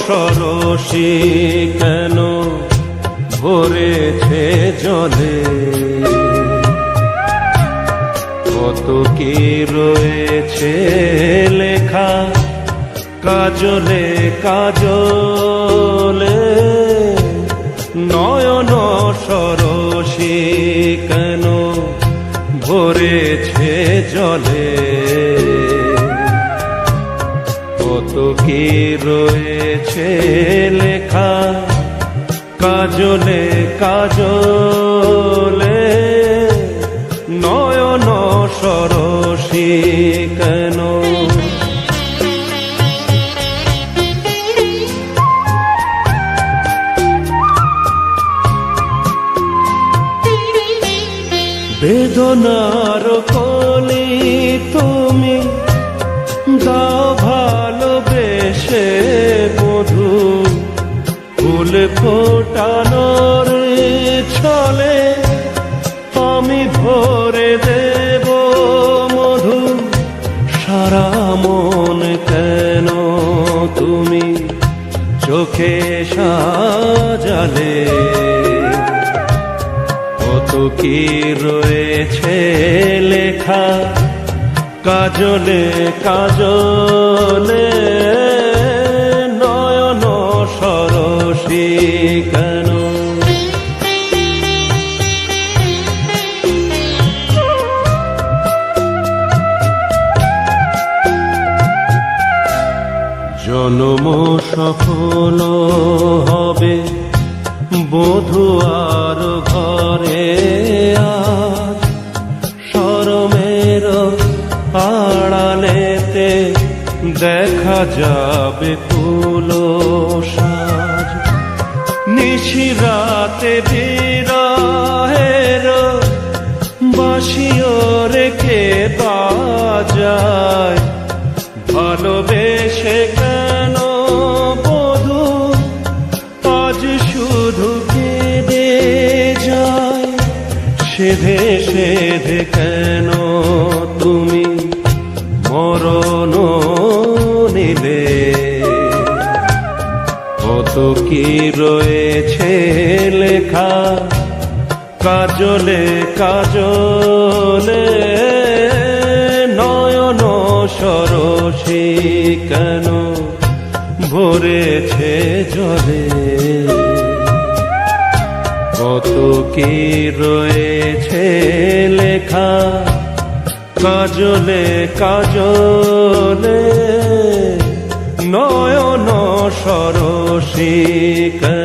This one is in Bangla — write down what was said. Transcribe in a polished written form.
সরসী কেন ভরেছে জলে, কত কি রয়েছে লেখা কাজলে কাজলে। নয়ন সরসী কেন ভরেছে জলে, কত কি রয়েছে লেখা কাজলে কাজলে। নয়ন সরসী কেন, বেদনার কলি তুমি দাও ভালোবেসে মধু, ফুল ফোটানোর ছলে আমি ভরে দেব মধু। সারা মন কেন তুমি চোখে সাজালে, কত কি রয়েছে লেখা কাজলে কাজলে। নয়ন সরসী কেন, জন্ম সফল হবে বধূয়ার ঘরে, আজ শরমের আড়ালেতে দেখা যাবে ফুলো সাজ। নিশিরাতে বিরহের বাঁশিও রেখে বাজায়, ভালোবেসে কেন বধূ আজ শুধু কেঁদে যায়। সেধে সেধে কেন তুমি মরণ নিলে, কত কি রয়েছে লেখা কাজলে কাজলে। নয়ন সরসী কেন ভরেছে জলে, কত কি রয়েছে লেখা কাজলে কাজলে। নয়ন সরসী কেন।